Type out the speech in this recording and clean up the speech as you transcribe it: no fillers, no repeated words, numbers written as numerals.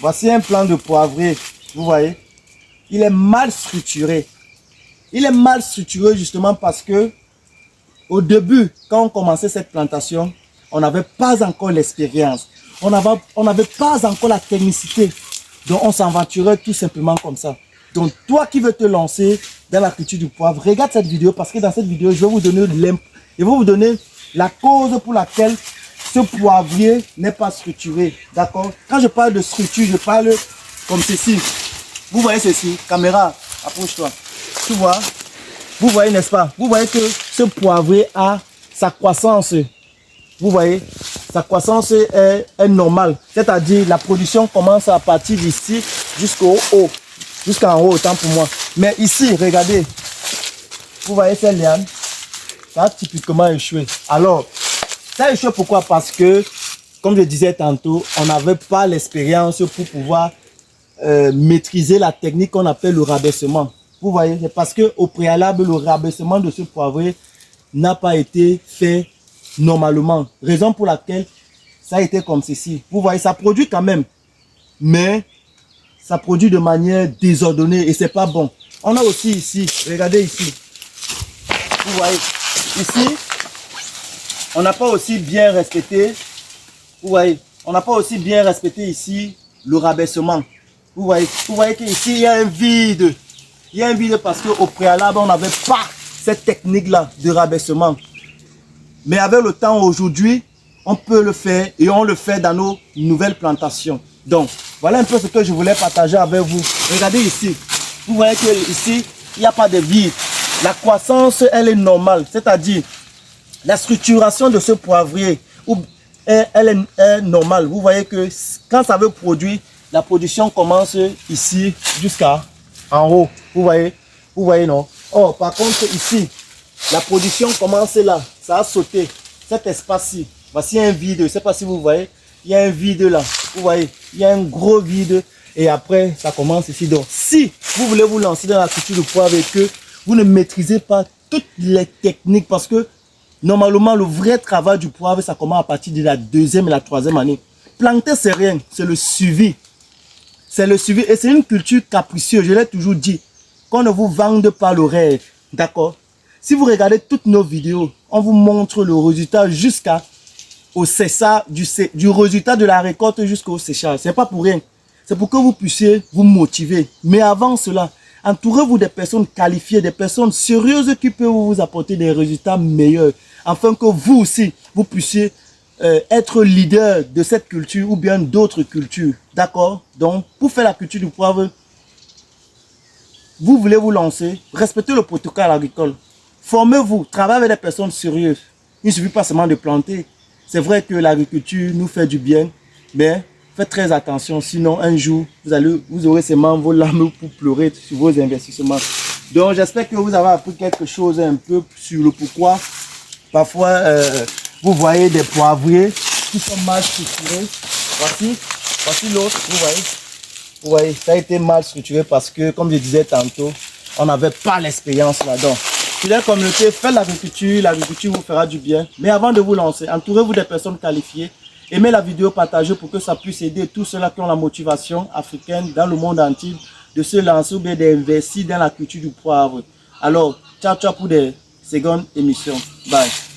Voici un plan de poivrier. Vous voyez, il est mal structuré. Il est mal structuré justement parce que au début, quand on commençait cette plantation, on n'avait pas encore l'expérience. On n'avait pas encore la technicité. Donc on s'aventurait tout simplement comme ça. Donc toi qui veux te lancer dans la culture du poivre, regarde cette vidéo parce que dans cette vidéo, je vais vous donner la cause pour laquelle ce poivrier n'est pas structuré. D'accord? Quand je parle de structure, je parle comme ceci. Vous voyez ceci, caméra, approche-toi. Tu vois? Vous voyez, n'est-ce pas? Vous voyez que ce poivrier a sa croissance. Vous voyez? Sa croissance est normale. C'est-à-dire, la production commence à partir d'ici jusqu'au haut. Jusqu'en haut, autant pour moi. Mais ici, regardez. Vous voyez cette liane? Ça a typiquement échoué. Alors, ça a échoué pourquoi? Parce que, comme je disais tantôt, on n'avait pas l'expérience pour pouvoir maîtriser la technique qu'on appelle le rabaissement. Vous voyez, c'est parce qu'au préalable, le rabaissement de ce poivrier n'a pas été fait normalement. Raison pour laquelle ça a été comme ceci. Vous voyez, ça produit quand même, mais ça produit de manière désordonnée et c'est pas bon. On a aussi ici, regardez ici. Vous voyez, ici, on n'a pas aussi bien respecté. Vous voyez, on n'a pas aussi bien respecté ici le rabaissement. Vous voyez qu'ici, il y a un vide. Il y a un vide parce qu'au préalable, on n'avait pas cette technique-là de rabaissement. Mais avec le temps aujourd'hui, on peut le faire et on le fait dans nos nouvelles plantations. Donc, voilà un peu ce que je voulais partager avec vous. Regardez ici. Vous voyez qu'ici, il n'y a pas de vide. La croissance, elle est normale. C'est-à-dire, la structuration de ce poivrier, elle est normale. Vous voyez que quand ça veut produire, la production commence ici jusqu'à en haut. Vous voyez non? Oh, par contre ici, la production commence là. Ça a sauté. Cet espace-ci. Voici un vide. Je ne sais pas si vous voyez. Il y a un vide là. Vous voyez? Il y a un gros vide. Et après, ça commence ici. Donc, si vous voulez vous lancer dans la culture de poivre et que vous ne maîtrisez pas toutes les techniques, parce que normalement, le vrai travail du poivre, ça commence à partir de la 2e et la 3e année. Planter, c'est rien. C'est le suivi. C'est le suivi. Et c'est une culture capricieuse. Je l'ai toujours dit. Qu'on ne vous vende pas le rêve. D'accord? Si vous regardez toutes nos vidéos, on vous montre le résultat jusqu'au séchage, du résultat de la récolte jusqu'au séchage. C'est pas pour rien. C'est pour que vous puissiez vous motiver. Mais avant cela, entourez-vous des personnes qualifiées, des personnes sérieuses qui peuvent vous apporter des résultats meilleurs. Afin que vous aussi, vous puissiez être leader de cette culture ou bien d'autres cultures. D'accord? Donc, pour faire la culture du poivre, vous voulez vous lancer, respectez le protocole agricole. Formez-vous, travaillez avec des personnes sérieuses. Il ne suffit pas seulement de planter. C'est vrai que l'agriculture nous fait du bien, mais faites très attention. Sinon, un jour, vous aurez seulement vos larmes pour pleurer sur vos investissements. Donc, j'espère que vous avez appris quelque chose un peu sur le pourquoi. Parfois, vous voyez des poivriers qui sont mal structurés. Voici l'autre, vous voyez. Vous voyez, ça a été mal structuré parce que, comme je disais tantôt, on n'avait pas l'expérience là-dedans. Sur la communauté, faites l'agriculture vous fera du bien. Mais avant de vous lancer, entourez-vous des personnes qualifiées. Aimez la vidéo, partagez pour que ça puisse aider tous ceux-là qui ont la motivation africaine dans le monde entier de se lancer ou bien d'investir dans la culture du poivre. Alors, ciao, ciao pour des secondes émissions. Bye.